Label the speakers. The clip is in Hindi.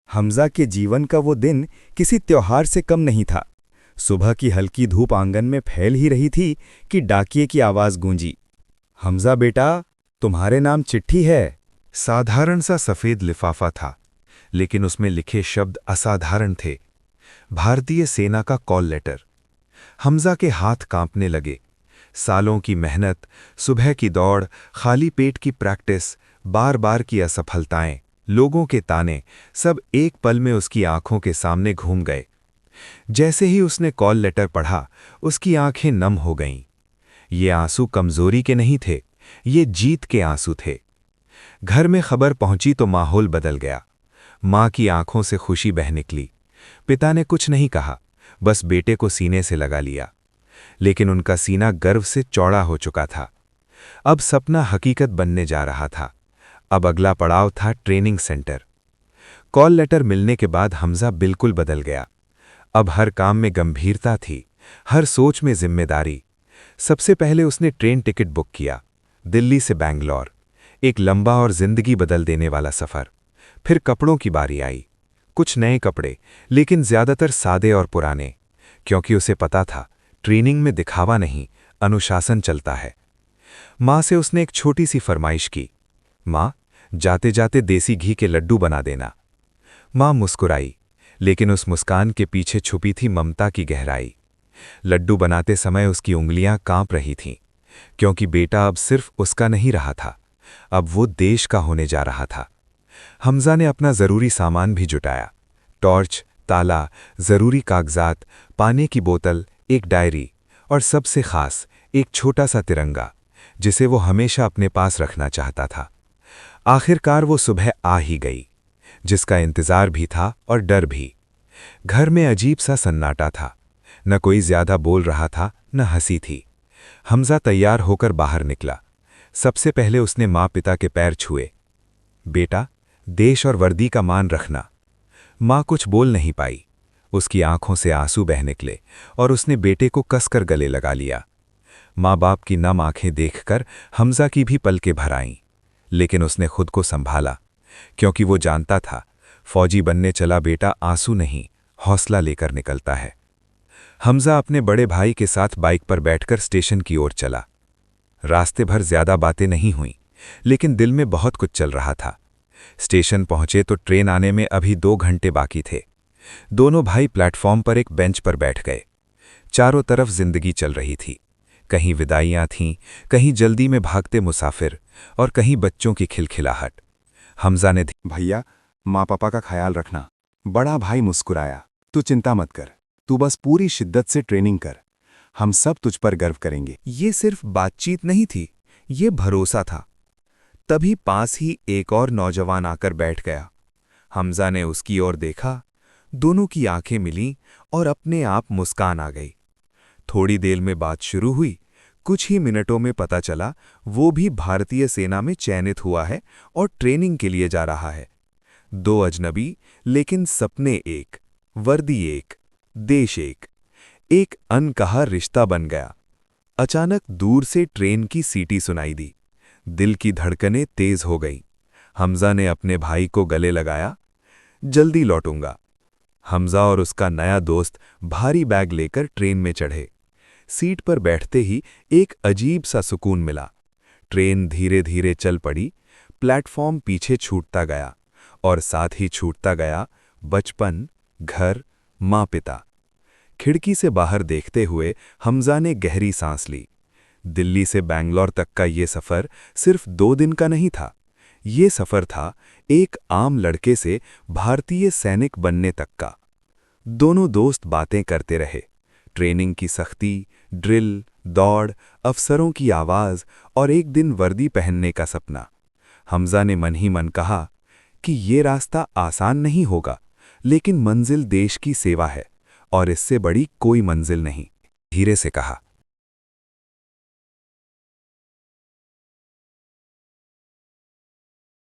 Speaker 1: हमजा के जीवन का वो दिन किसी त्योहार से कम नहीं था। सुबह की हल्की धूप आंगन में फैल ही रही थी कि डाकिये की आवाज गूंजी। हमजा बेटा, तुम्हारे नाम चिट्ठी है।
Speaker 2: साधारण सा सफेद लिफाफा था, लेकिन उसमें लिखे शब्द असाधारण थे। भारतीय सेना का कॉल लेटर। हमजा के हाथ कांपने लगे। सालों की मेहनत, सुबह की दौड़, खाली पेट की प्रैक्टिस, बार बार की असफलताएं, लोगों के ताने, सब एक पल में उसकी आंखों के सामने घूम गए। जैसे ही उसने कॉल लेटर पढ़ा, उसकी आंखें नम हो गईं। ये आंसू कमजोरी के नहीं थे, ये जीत के आंसू थे। घर में खबर पहुंची तो माहौल बदल गया। मां की आंखों से खुशी बह निकली। पिता ने कुछ नहीं कहा, बस बेटे को सीने से लगा लिया। लेकिन उनका सीना गर्व से चौड़ा हो चुका था। अब सपना हकीकत बनने जा रहा था। अब अगला पड़ाव था ट्रेनिंग सेंटर। कॉल लेटर मिलने के बाद हमजा बिल्कुल बदल गया। अब हर काम में गंभीरता थी, हर सोच में जिम्मेदारी। सबसे पहले उसने ट्रेन टिकट बुक किया, दिल्ली से बैंगलोर। एक लंबा और जिंदगी बदल देने वाला सफर। फिर कपड़ों की बारी आई। कुछ नए कपड़े, लेकिन ज्यादातर सादे और पुराने, क्योंकि उसे पता था ट्रेनिंग में दिखावा नहीं, अनुशासन चलता है। मां से उसने एक छोटी सी फरमाइश की, मां, जाते जाते देसी घी के लड्डू बना देना। मां मुस्कुराई, लेकिन उस मुस्कान के पीछे छुपी थी ममता की गहराई। लड्डू बनाते समय उसकी उंगलियां कांप रही थीं, क्योंकि बेटा अब सिर्फ उसका नहीं रहा था, अब वो देश का होने जा रहा था। हमजा ने अपना जरूरी सामान भी जुटाया। टॉर्च, ताला, जरूरी कागजात, पानी की बोतल, एक डायरी और सबसे खास एक छोटा सा तिरंगा, जिसे वो हमेशा अपने पास रखना चाहता था। आखिरकार वो सुबह आ ही गई, जिसका इंतजार भी था और डर भी। घर में अजीब सा सन्नाटा था। न कोई ज्यादा बोल रहा था, न हंसी थी। हमजा तैयार होकर बाहर निकला। सबसे पहले उसने माँ पिता के पैर छुए। बेटा, देश और वर्दी का मान रखना। माँ कुछ बोल नहीं पाई। उसकी आंखों से आंसू बह निकले और उसने बेटे को कसकर गले लगा लिया। माँ बाप की नम आंखें देखकर हमजा की भी पलकें भर आईं, लेकिन उसने खुद को संभाला, क्योंकि वो जानता था फौजी बनने चला बेटा आंसू नहीं, हौसला लेकर निकलता है। हमजा अपने बड़े भाई के साथ बाइक पर बैठकर स्टेशन की ओर चला। रास्ते भर ज्यादा बातें नहीं हुईं, लेकिन दिल में बहुत कुछ चल रहा था। स्टेशन पहुंचे तो ट्रेन आने में अभी 2 घंटे बाकी थे। दोनों भाई प्लेटफॉर्म पर एक बेंच पर बैठ गए। चारों तरफ जिंदगी चल रही थी। कहीं विदाइयां थीं, कहीं जल्दी में भागते मुसाफिर और कहीं बच्चों की खिलखिलाहट। हमजा ने
Speaker 1: भैया, माँ पापा का ख्याल रखना। बड़ा भाई मुस्कुराया। तू चिंता मत कर, तू बस पूरी शिद्दत से ट्रेनिंग कर। हम सब तुझ पर गर्व करेंगे। ये सिर्फ बातचीत नहीं थी, ये भरोसा था। तभी पास ही एक और नौजवान आकर बैठ गया। हमजा ने उसकी ओर देखा, दोनों की आंखें मिलीं और अपने आप मुस्कान आ गई। थोड़ी देर में बात शुरू हुई। कुछ ही मिनटों में पता चला वो भी भारतीय सेना में चयनित हुआ है और ट्रेनिंग के लिए जा रहा है। 2 अजनबी, लेकिन सपने एक, वर्दी एक, देश एक। एक अनकहा रिश्ता बन गया। अचानक दूर से ट्रेन की सीटी सुनाई दी। दिल की धड़कनें तेज हो गईं। हमजा ने अपने भाई को गले लगाया। जल्दी लौटूंगा। हमजा और उसका नया दोस्त भारी बैग लेकर ट्रेन में चढ़े। सीट पर बैठते ही एक अजीब सा सुकून मिला। ट्रेन धीरे धीरे चल पड़ी। प्लेटफॉर्म पीछे छूटता गया और साथ ही छूटता गया बचपन, घर, माँ पिता। खिड़की से बाहर देखते हुए हमजा ने गहरी सांस ली। दिल्ली से बैंगलोर तक का ये सफ़र सिर्फ 2 दिन का नहीं था। ये सफ़र था एक आम लड़के से भारतीय सैनिक बनने तक का। दोनों दोस्त बातें करते रहे। ट्रेनिंग की सख्ती, ड्रिल, दौड़, अफसरों की आवाज़ और एक दिन वर्दी पहनने का सपना। हमजा ने मन ही मन कहा कि ये रास्ता आसान नहीं होगा, लेकिन मंजिल देश की सेवा है और इससे बड़ी कोई मंजिल नहीं। धीरे से कहा,